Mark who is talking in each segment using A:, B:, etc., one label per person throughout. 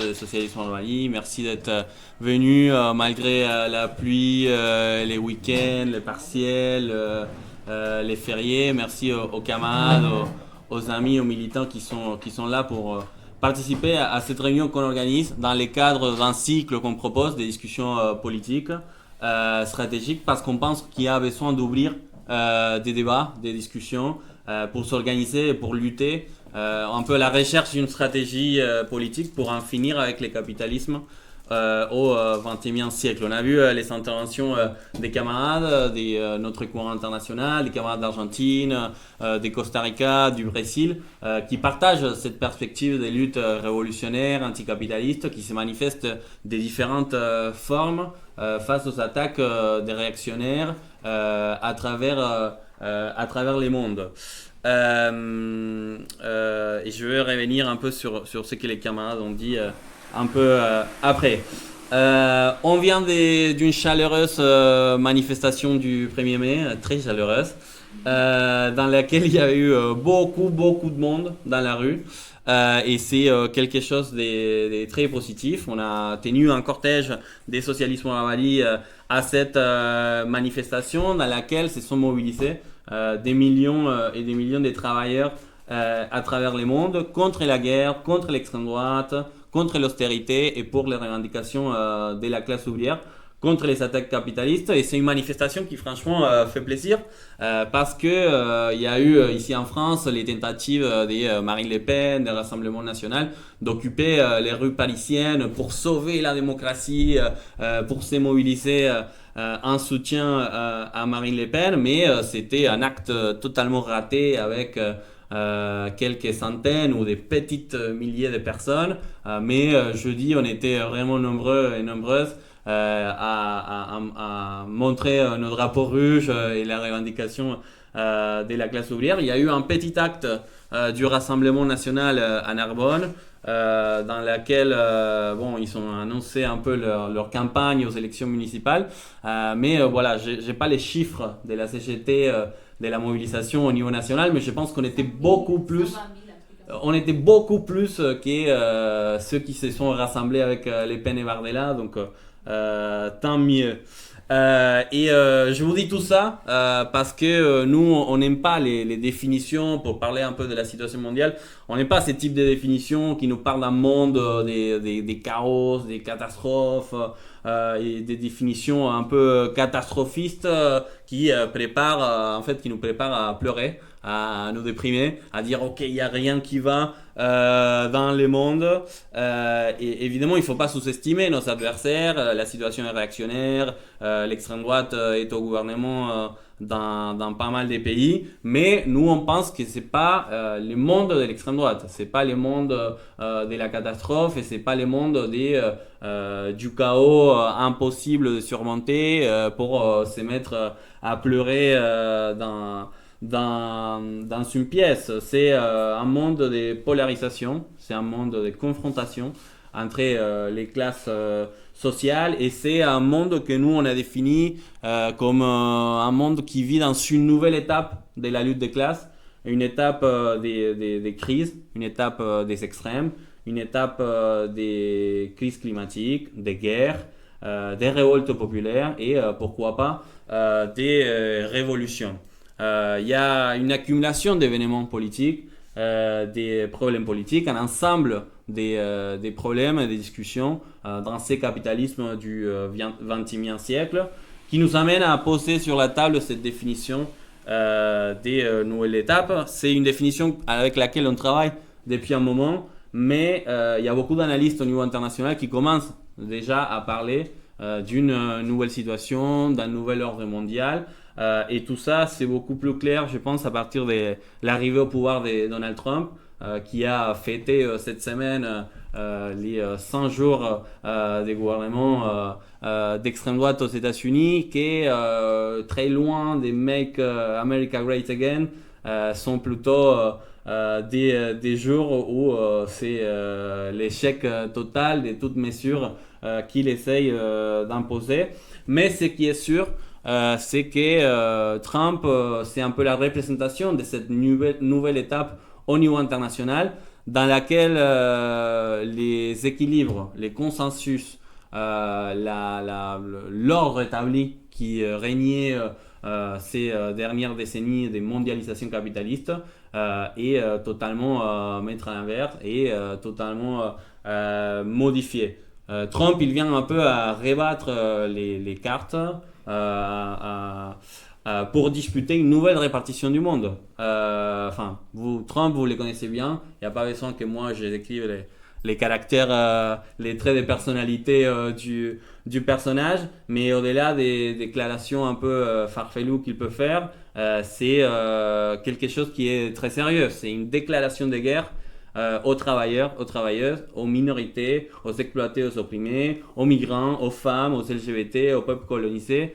A: de Socialisme en Mali. Merci d'être venu malgré la pluie, les week-ends, les partiels, les fériés. Merci aux camarades, aux amis, aux militants qui sont là pour participer à cette réunion qu'on organise dans les cadres d'un cycle qu'on propose, des discussions politiques, stratégiques, parce qu'on pense qu'il y a besoin d'ouvrir des débats, des discussions pour s'organiser et pour lutter un peu à la recherche d'une stratégie politique pour en finir avec les capitalismes au XXIe siècle. On a vu les interventions des camarades de notre courant international, des camarades d'Argentine, des Costa Rica, du Brésil, qui partagent cette perspective des luttes révolutionnaires, anticapitalistes, qui se manifestent de différentes formes face aux attaques des réactionnaires à travers les mondes. Et je vais revenir un peu sur ce que les camarades ont dit un peu après. On vient d'une chaleureuse manifestation du 1er mai, très chaleureuse, dans laquelle il y a eu beaucoup de monde dans la rue. Et c'est quelque chose de très positif. On a tenu un cortège des socialistes en Mali à cette manifestation dans laquelle se sont mobilisés des millions et des millions de travailleurs à travers le monde contre la guerre, contre l'extrême droite, contre l'austérité et pour les revendications de la classe ouvrière, contre les attaques capitalistes. Et c'est une manifestation qui franchement fait plaisir parce que il y a eu ici en France les tentatives de Marine Le Pen, du Rassemblement national, d'occuper les rues parisiennes pour sauver la démocratie, pour se mobiliser en soutien à Marine Le Pen, mais c'était un acte totalement raté avec quelques centaines ou des petites milliers de personnes. Mais jeudi, on était vraiment nombreux et nombreuses à montrer nos drapeaux rouges et la revendication de la classe ouvrière. Il y a eu un petit acte du Rassemblement national à Narbonne, dans laquelle ils ont annoncé un peu leur campagne aux élections municipales, mais voilà, j'ai pas les chiffres de la CGT de la mobilisation au niveau national, mais je pense qu'on était beaucoup plus que ceux qui se sont rassemblés avec Le Pen et Bardella, donc tant mieux. Je vous dis tout ça parce que nous, on n'aime pas les définitions, pour parler un peu de la situation mondiale, on n'aime pas ces types de définitions qui nous parlent d'un monde des chaos, des catastrophes, et des définitions un peu catastrophistes qui nous préparent à pleurer, à nous déprimer, à dire ok, il n'y a rien qui va dans le monde. Et évidemment, il ne faut pas sous-estimer nos adversaires. La situation est réactionnaire, l'extrême droite est au gouvernement dans pas mal de pays, mais nous on pense que c'est pas le monde de l'extrême droite, c'est pas le monde de la catastrophe, et c'est pas le monde du chaos impossible de surmonter pour se mettre à pleurer dans une pièce. C'est un monde de polarisation, c'est un monde de confrontation entre les classes sociales, et c'est un monde que nous on a défini comme un monde qui vit dans une nouvelle étape de la lutte des classes, une étape des crises, une étape des extrêmes, une étape des crises climatiques, des guerres, des révoltes populaires et pourquoi pas des révolutions. Il y a une accumulation d'événements politiques, des problèmes politiques, un ensemble des problèmes et des discussions dans ces capitalismes du XXe siècle qui nous amène à poser sur la table cette définition des nouvelles étapes. C'est une définition avec laquelle on travaille depuis un moment, mais il y a beaucoup d'analystes au niveau international qui commencent déjà à parler d'une nouvelle situation, d'un nouvel ordre mondial. Et tout ça, c'est beaucoup plus clair, je pense, à partir de l'arrivée au pouvoir de Donald Trump, qui a fêté cette semaine les 100 jours des gouvernements d'extrême droite aux États-Unis, qui est très loin des Make America Great Again, sont plutôt des jours où c'est l'échec total de toute mesure qu'il essaye d'imposer. Mais ce qui est sûr, c'est que Trump, c'est un peu la représentation de cette nouvelle étape au niveau international, dans laquelle les équilibres, les consensus, l'ordre établi qui régnait ces dernières décennies de mondialisation capitaliste est totalement mettre à l'inverse et totalement modifié. Trump, il vient un peu à rebattre les cartes pour disputer une nouvelle répartition du monde. Trump, vous les connaissez bien. Il n'y a pas besoin que moi je décrive les caractères, les traits de personnalité du personnage, mais au-delà des déclarations un peu farfelues qu'il peut faire, c'est quelque chose qui est très sérieux. C'est une déclaration de guerre aux travailleurs, aux travailleuses, aux minorités, aux exploités, aux opprimés, aux migrants, aux femmes, aux LGBT, aux peuples colonisés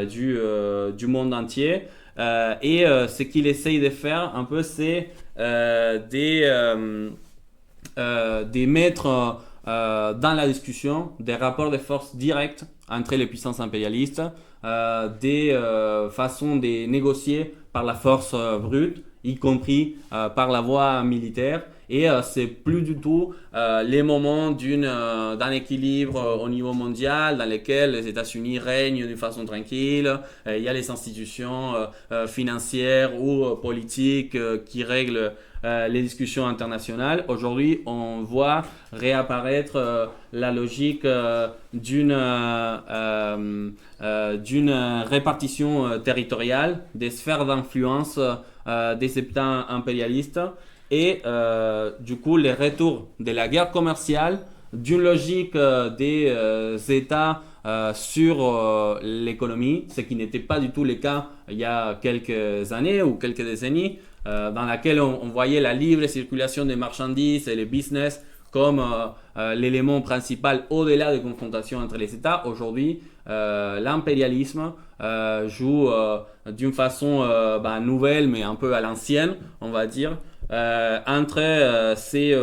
A: du monde entier. Ce qu'il essaye de faire un peu, c'est de mettre dans la discussion des rapports de force directs entre les puissances impérialistes, des façons de négocier par la force brute, y compris par la voie militaire. Et c'est plus du tout les moments d'un équilibre au niveau mondial dans lequel les États-Unis règnent d'une façon tranquille. Il y a les institutions financières ou politiques qui règlent les discussions internationales. Aujourd'hui, on voit réapparaître la logique d'une répartition territoriale des sphères d'influence des États impérialistes. Et du coup, les retours de la guerre commerciale, d'une logique des États sur l'économie, ce qui n'était pas du tout le cas il y a quelques années ou quelques décennies, dans laquelle on voyait la libre circulation des marchandises et les business comme l'élément principal au-delà des confrontations entre les États. Aujourd'hui, l'impérialisme joue d'une façon nouvelle, mais un peu à l'ancienne, on va dire, entre ces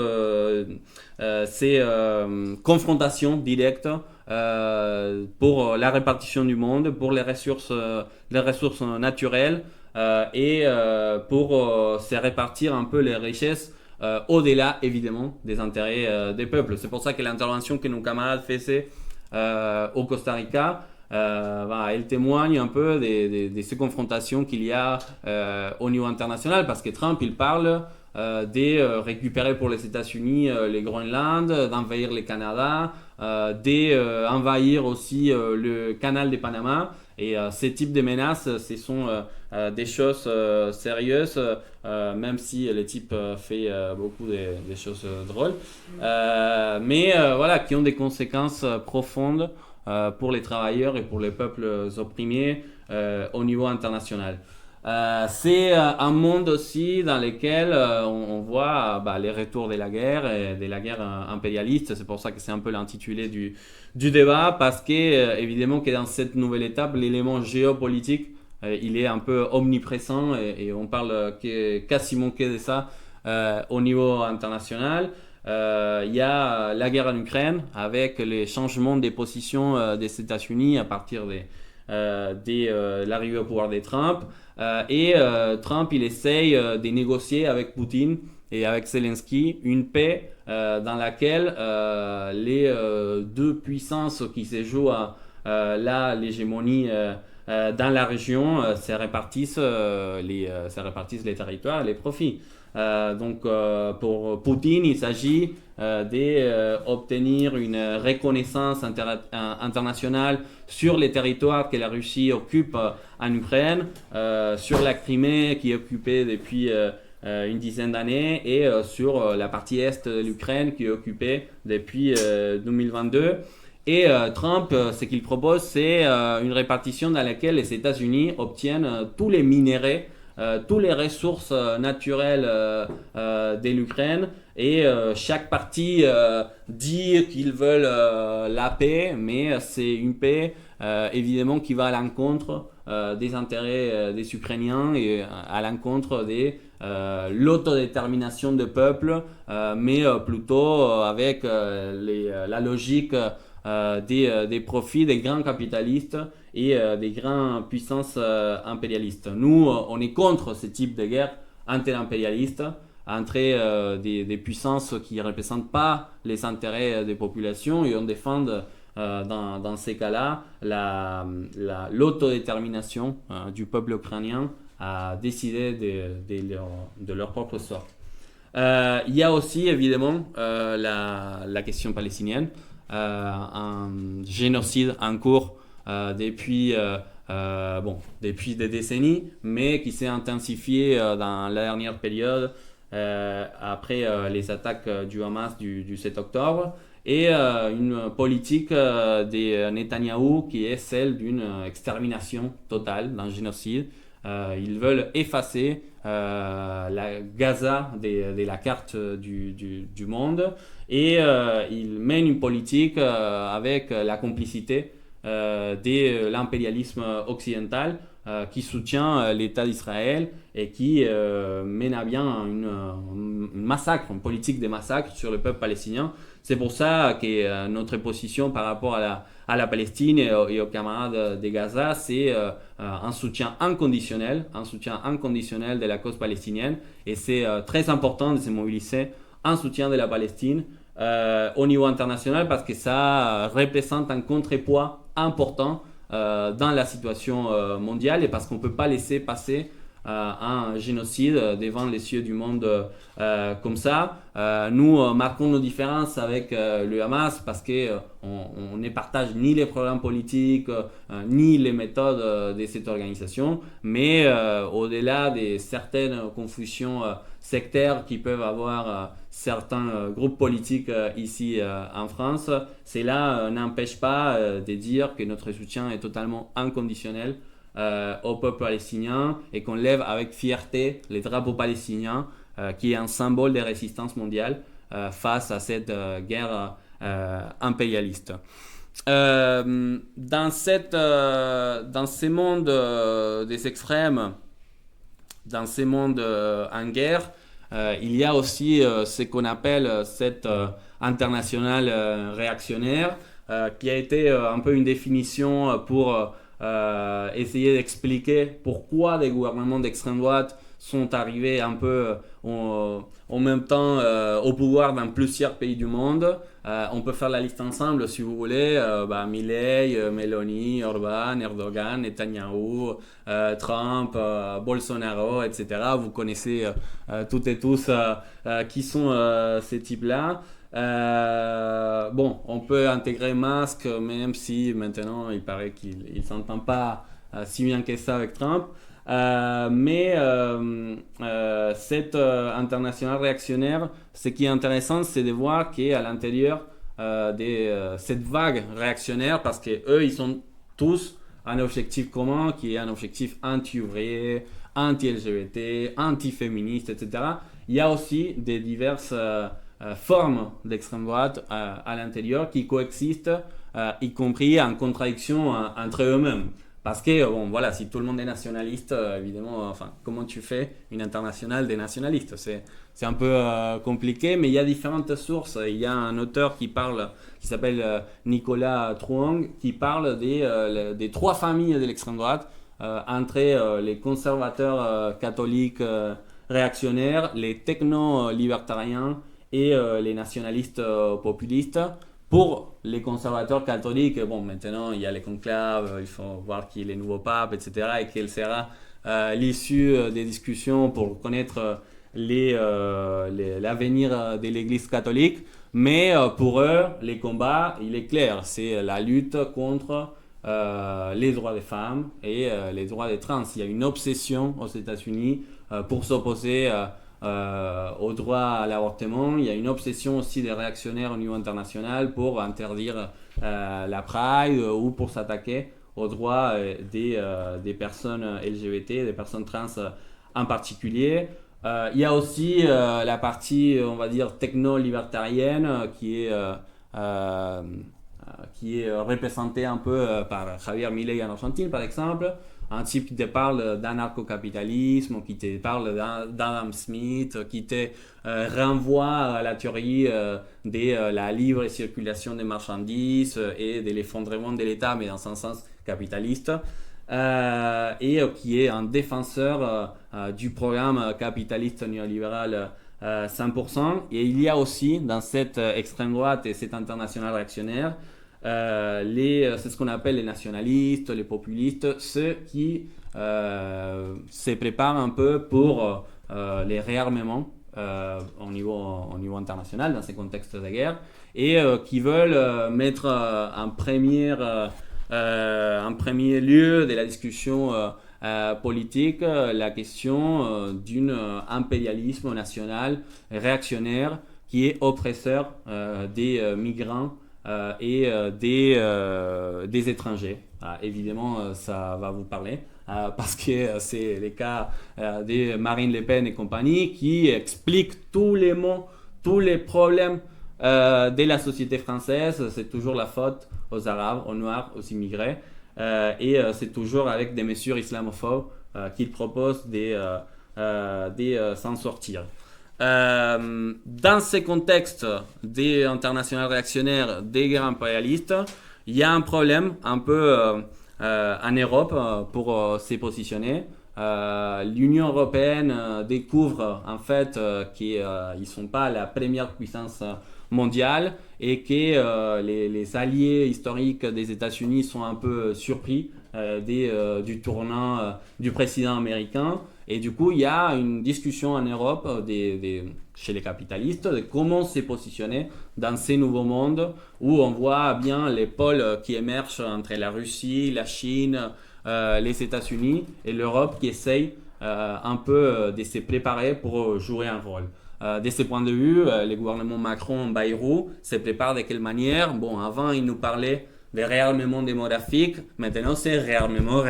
A: confrontations directes pour la répartition du monde, pour les ressources naturelles et pour se répartir un peu les richesses au-delà évidemment des intérêts des peuples. C'est pour ça que l'intervention que nos camarades faisaient au Costa Rica, elle témoigne un peu de ces confrontations qu'il y a au niveau international, parce que Trump il parle de récupérer pour les États-Unis les Groenland, d'envahir le Canada, d'envahir aussi le canal de Panama. Et ces types de menaces, ce sont des choses sérieuses, même si le type fait beaucoup des choses drôles, mais voilà, qui ont des conséquences profondes pour les travailleurs et pour les peuples opprimés au niveau international. C'est un monde aussi dans lequel on voit les retours de la guerre et de la guerre impérialiste. C'est pour ça que c'est un peu l'intitulé du débat, parce que évidemment que dans cette nouvelle étape, l'élément géopolitique il est un peu omniprésent et on parle quasiment que de ça au niveau international. Il y a la guerre en Ukraine avec les changements des positions des États-Unis à partir de l'arrivée au pouvoir de Trump. Trump, il essaye de négocier avec Poutine et avec Zelensky une paix dans laquelle les deux puissances qui se jouent l'hégémonie dans la région se répartissent les territoires et les profits. Pour Poutine, il s'agit d'obtenir une reconnaissance internationale sur les territoires que la Russie occupe en Ukraine, sur la Crimée qui est occupée depuis une dizaine d'années et sur la partie est de l'Ukraine qui est occupée depuis 2022. Et Trump, ce qu'il propose, c'est une répartition dans laquelle les États-Unis obtiennent tous les minéraux, toutes les ressources naturelles de l'Ukraine. Et chaque partie dit qu'ils veulent la paix, mais c'est une paix évidemment qui va à l'encontre des intérêts des Ukrainiens et à l'encontre de l'autodétermination des peuples, mais plutôt avec la logique des profits des grands capitalistes et des grandes puissances impérialistes. Nous, on est contre ce type de guerre anti-impérialiste entre des puissances qui ne représentent pas les intérêts des populations et on défend dans ces cas-là l'autodétermination du peuple ukrainien à décider de leur propre sort. Il y a aussi évidemment la question palestinienne, un génocide en cours depuis des décennies, mais qui s'est intensifié dans la dernière période après les attaques du Hamas du 7 octobre et une politique des Netanyahou qui est celle d'une extermination totale, d'un génocide. Ils veulent effacer la Gaza de la carte du monde et ils mènent une politique avec la complicité de l'impérialisme occidental qui soutient l'État d'Israël et qui mène à bien une politique de massacre sur le peuple palestinien. C'est pour ça que notre position par rapport à la Palestine et aux camarades de Gaza, c'est un soutien inconditionnel de la cause palestinienne. Et c'est très important de se mobiliser en soutien de la Palestine au niveau international parce que ça représente un contrepoids important dans la situation mondiale et parce qu'on ne peut pas laisser passer un génocide devant les cieux du monde comme ça. Nous marquons nos différences avec le Hamas parce qu'on ne partage ni les programmes politiques ni les méthodes de cette organisation, mais au-delà de certaines confusions sectaires qui peuvent avoir certains groupes politiques ici en France, cela n'empêche pas de dire que notre soutien est totalement inconditionnel au peuple palestinien et qu'on lève avec fierté les drapeaux palestiniens qui est un symbole de résistance mondiale face à cette guerre impérialiste. Dans ces mondes des extrêmes, dans ces mondes en guerre, il y a aussi ce qu'on appelle cette internationale réactionnaire qui a été un peu une définition pour essayer d'expliquer pourquoi des gouvernements d'extrême droite sont arrivés un peu en même temps au pouvoir dans plusieurs pays du monde. On peut faire la liste ensemble si vous voulez. Milei, Meloni, Orban, Erdogan, Netanyahou, Trump, Bolsonaro, etc. Vous connaissez toutes et tous qui sont ces types-là. On peut intégrer Musk, même si maintenant il paraît qu'il ne s'entend pas si bien que ça avec Trump. Mais cette internationale réactionnaire, ce qui est intéressant, c'est de voir qu'à l'intérieur de cette vague réactionnaire, parce qu'eux, ils sont tous un objectif commun, qui est un objectif anti-ouvrier, anti-LGBT, anti-féministe, etc. Il y a aussi des diverses formes d'extrême droite à l'intérieur qui coexistent, y compris en contradiction entre eux-mêmes. Parce que, si tout le monde est nationaliste, évidemment, comment tu fais une internationale des nationalistes? C'est un peu compliqué, mais il y a différentes sources. Il y a un auteur qui s'appelle Nicolas Truong, qui parle des trois familles de l'extrême droite, entre les conservateurs catholiques réactionnaires, les techno-libertariens et les nationalistes populistes. Pour les conservateurs catholiques, maintenant il y a les conclaves, il faut voir qui est le nouveau pape, etc. et quelle sera l'issue des discussions pour connaître l'avenir de l'Église catholique. Mais pour eux, les combats, il est clair, c'est la lutte contre les droits des femmes et les droits des trans. Il y a une obsession aux États-Unis pour s'opposer au droit à l'avortement. Il y a une obsession aussi des réactionnaires au niveau international pour interdire la Pride ou pour s'attaquer aux droits des personnes LGBT, des personnes trans en particulier. Il y a aussi la partie, on va dire, techno-libertarienne qui est représentée un peu par Javier Milei en Argentine, par exemple. Un type qui te parle d'anarcho-capitalisme, qui te parle d'Adam Smith, qui te renvoie à la théorie de la libre circulation des marchandises et de l'effondrement de l'État, mais dans un sens capitaliste, et qui est un défenseur du programme capitaliste néolibéral 100%. Et il y a aussi dans cette extrême droite et cette internationale réactionnaire c'est ce qu'on appelle les nationalistes, les populistes, ceux qui se préparent un peu pour les réarmements au niveau international dans ces contextes de guerre et qui veulent mettre en premier lieu de la discussion politique la question d'un impérialisme national réactionnaire qui est oppresseur des migrants et des étrangers. Évidemment, ça va vous parler parce que c'est le cas de Marine Le Pen et compagnie qui expliquent tous les mots, tous les problèmes de la société française. C'est toujours la faute aux Arabes, aux Noirs, aux immigrés. Et c'est toujours avec des mesures islamophobes qu'ils proposent de s'en sortir. Dans ces contextes des internationales réactionnaires, des guerres impérialistes, il y a un problème un peu en Europe pour se positionner. L'Union européenne découvre en fait qu'ils ne sont pas la première puissance mondiale et que les alliés historiques des États-Unis sont un peu surpris du tournant du président américain. Et du coup, il y a une discussion en Europe chez les capitalistes de comment se positionner dans ces nouveaux mondes où on voit bien les pôles qui émergent entre la Russie, la Chine, les États-Unis et l'Europe qui essaye un peu de se préparer pour jouer un rôle. De ce point de vue, le gouvernement Macron-Bayrou se prépare de quelle manière? Bon, avant, il nous parlait de réarmement démographique. Maintenant, c'est réarmement.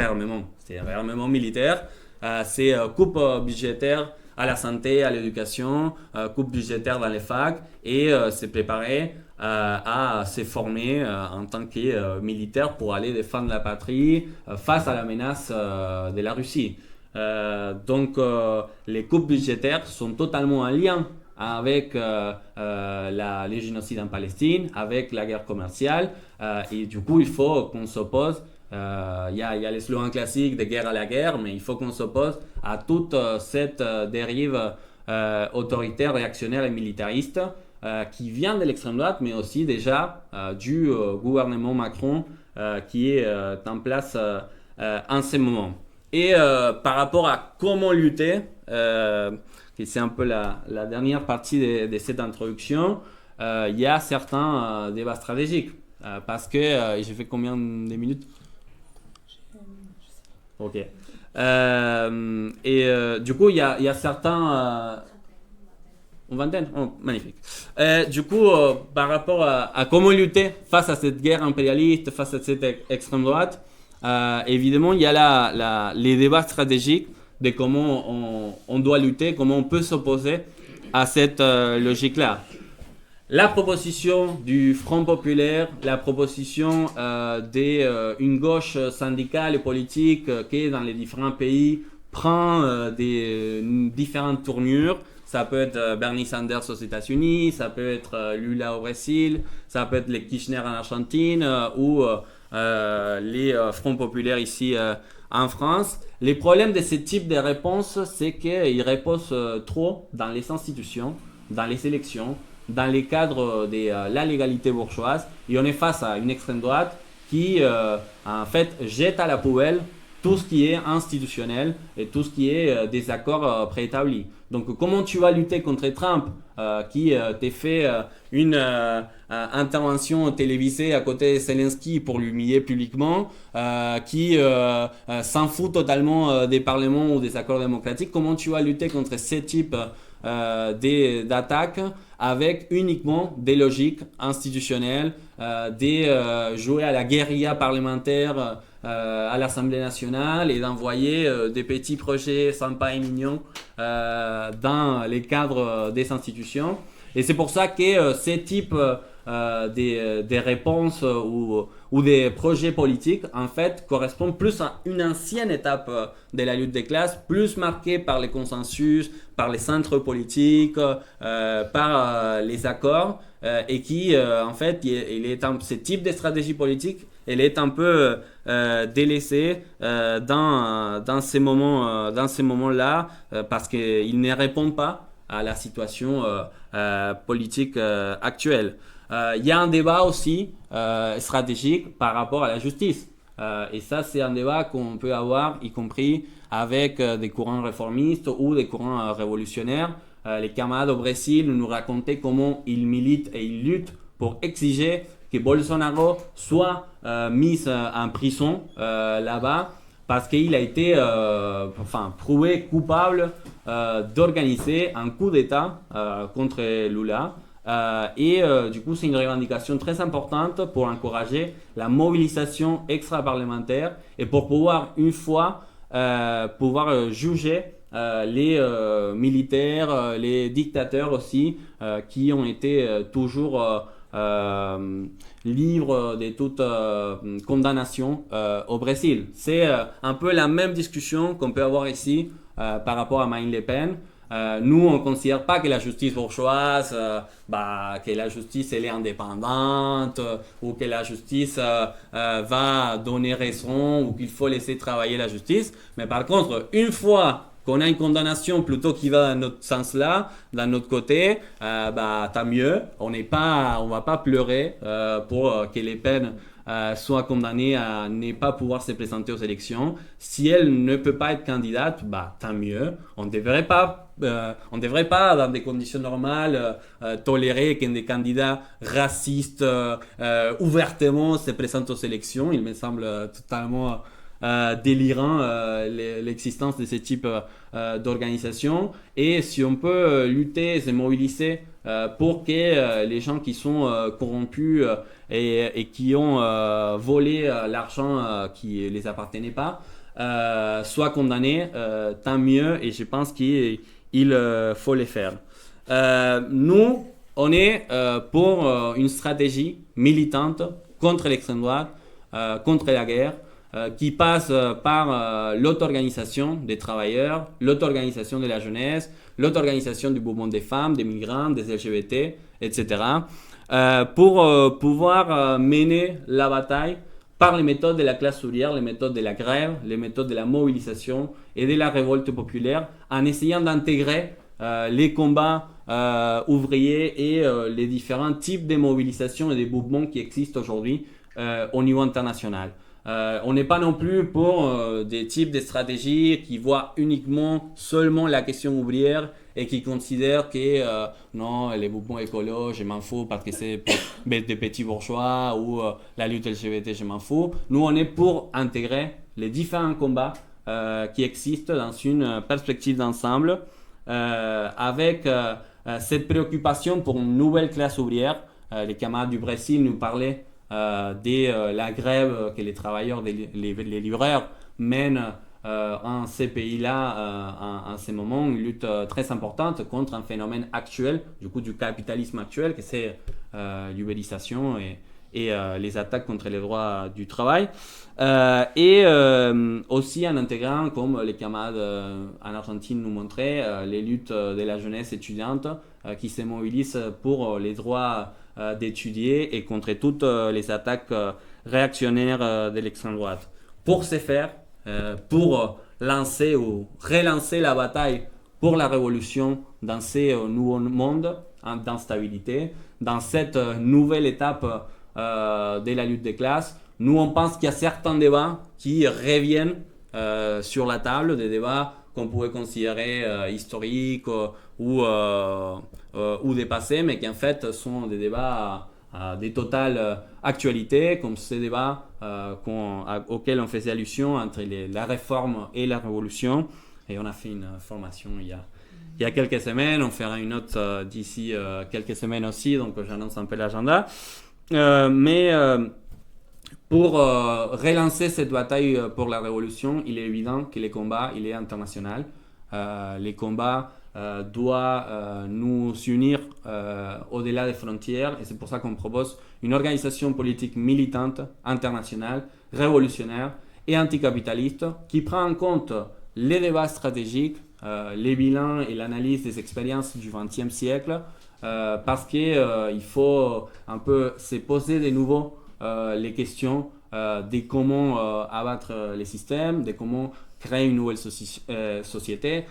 A: C'est réarmement militaire. C'est coupe budgétaire à la santé, à l'éducation, coupe budgétaire dans les facs et se préparer à se former en tant que militaire pour aller défendre la patrie face à la menace de la Russie. Donc les coupes budgétaires sont totalement en lien avec les génocides en Palestine, avec la guerre commerciale et du coup il faut qu'on s'oppose. Il y a les slogans classiques de guerre à la guerre, mais il faut qu'on s'oppose à toute cette dérive autoritaire, réactionnaire et militariste qui vient de l'extrême droite, mais aussi déjà du gouvernement Macron qui est en place en ce moment. Et par rapport à comment lutter, c'est un peu la dernière partie de cette introduction, il y a certains débats stratégiques. Parce que j'ai fait combien de minutes? Ok. Du coup, il y a certains... une vingtaine? Oh, magnifique. Du coup, par rapport à comment lutter face à cette guerre impérialiste, face à cette extrême droite, évidemment, il y a les débats stratégiques de comment on doit lutter, comment on peut s'opposer à cette logique-là. La proposition du Front populaire, la proposition d'une gauche syndicale et politique qui, dans les différents pays, prend des différentes tournures. Ça peut être Bernie Sanders aux États-Unis, ça peut être Lula au Brésil, ça peut être les Kirchner en Argentine ou les Fronts populaires ici en France. Les problèmes de ce type de réponse, c'est qu'ils reposent trop dans les institutions, dans les élections, dans les cadres de la légalité bourgeoise, et on est face à une extrême droite qui en fait jette à la poubelle tout ce qui est institutionnel et tout ce qui est des accords préétablis. Donc comment tu vas lutter contre Trump qui t'a fait une intervention télévisée à côté de Zelensky pour l'humilier publiquement, qui s'en fout totalement des parlements ou des accords démocratiques? Comment tu vas lutter contre ce type d'attaques avec uniquement des logiques institutionnelles, jouer à la guérilla parlementaire à l'Assemblée nationale et d'envoyer des petits projets sympas et mignons dans les cadres des institutions. Et c'est pour ça que ces types des réponses ou des projets politiques, en fait, correspondent plus à une ancienne étape de la lutte des classes, plus marquée par les consensus, par les centres politiques, par les accords, et qui, en fait, ce type de stratégie politique, elle est un peu délaissée dans ces moments-là, parce qu'ils ne répondent pas à la situation politique actuelle. Il y a un débat aussi stratégique par rapport à la justice. Et ça, c'est un débat qu'on peut avoir, y compris avec des courants réformistes ou des courants révolutionnaires. Les camarades au Brésil nous racontaient comment ils militent et ils luttent pour exiger que Bolsonaro soit mis en prison là-bas parce qu'il a été prouvé coupable d'organiser un coup d'État contre Lula. Du coup, c'est une revendication très importante pour encourager la mobilisation extra-parlementaire et pour pouvoir, une fois, juger les militaires, les dictateurs aussi, qui ont été toujours libres de toute condamnation au Brésil. C'est un peu la même discussion qu'on peut avoir ici par rapport à Marine Le Pen. Nous, on ne considère pas que la justice bourgeoise, que la justice elle est indépendante ou que la justice va donner raison ou qu'il faut laisser travailler la justice. Mais par contre, une fois qu'on a une condamnation plutôt qui va dans notre sens-là, dans notre côté, tant mieux. On va pas pleurer pour que les peines soit condamnée à ne pas pouvoir se présenter aux élections. Si elle ne peut pas être candidate, tant mieux. On ne devrait pas, dans des conditions normales, tolérer qu'un des candidats racistes ouvertement se présentent aux élections. Il me semble totalement délirant l'existence de ce type d'organisation. Et si on peut lutter, se mobiliser pour que les gens qui sont corrompus et qui ont volé l'argent qui les appartenait pas soient condamnés, tant mieux. Et je pense qu'il faut les faire. Nous, on est pour une stratégie militante contre l'extrême droite, contre la guerre, qui passe par l'auto-organisation des travailleurs, l'auto-organisation de la jeunesse, l'auto-organisation du mouvement des femmes, des migrants, des LGBT, etc. Pour pouvoir mener la bataille par les méthodes de la classe ouvrière, les méthodes de la grève, les méthodes de la mobilisation et de la révolte populaire, en essayant d'intégrer les combats ouvriers et les différents types de mobilisation et de mouvements qui existent aujourd'hui au niveau international. On n'est pas non plus pour des types de stratégies qui voient seulement la question ouvrière et qui considèrent que non, les mouvements écolos, je m'en fous parce que c'est des petits bourgeois ou la lutte LGBT, je m'en fous. Nous, on est pour intégrer les différents combats qui existent dans une perspective d'ensemble avec cette préoccupation pour une nouvelle classe ouvrière. Les camarades du Brésil nous parlaient de la grève que les travailleurs, les livreurs mènent en ces pays-là en ce moment, une lutte très importante contre un phénomène actuel, du coup du capitalisme actuel, que c'est l'ubérisation et les attaques contre les droits du travail. Aussi en intégrant, comme les camarades en Argentine nous montraient, les luttes de la jeunesse étudiante qui se mobilisent pour les droits d'étudier et contre toutes les attaques réactionnaires de l'extrême droite. Pour ce faire, pour lancer ou relancer la bataille pour la révolution dans ces nouveaux mondes d'instabilité, dans cette nouvelle étape de la lutte des classes, nous on pense qu'il y a certains débats qui reviennent sur la table, des débats qu'on pourrait considérer historiques ou dépassés, mais qui en fait sont des débats des totales actualités, comme ces débats auxquels on faisait allusion entre la réforme et la révolution. Et on a fait une formation il y a quelques semaines, on fera une autre d'ici quelques semaines aussi, donc j'annonce un peu l'agenda. Pour relancer cette bataille pour la révolution, il est évident que le combat il est international. Les combats doivent nous unir au-delà des frontières et c'est pour ça qu'on propose une organisation politique militante, internationale, révolutionnaire et anticapitaliste qui prend en compte les débats stratégiques, les bilans et l'analyse des expériences du XXe siècle parce qu'il faut un peu se poser de nouveau les questions de comment abattre les systèmes, de comment créer une nouvelle société,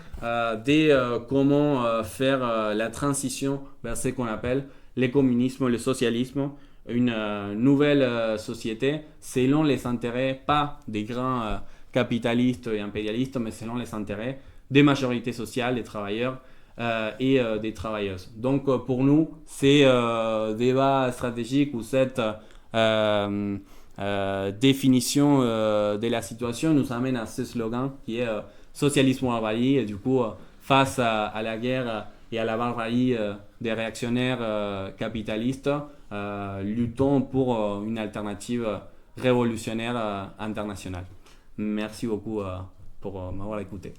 A: comment faire la transition vers ce qu'on appelle le communisme, le socialisme, une nouvelle société selon les intérêts, pas des grands capitalistes et impérialistes, mais selon les intérêts des majorités sociales, des travailleurs et des travailleuses. Donc pour nous, ces débats stratégiques ou cette définition de la situation nous amène à ce slogan qui est socialisme ou barbarie, et du coup face à la guerre et à la barbarie des réactionnaires capitalistes, luttons pour une alternative révolutionnaire internationale. Merci beaucoup pour m'avoir écouté.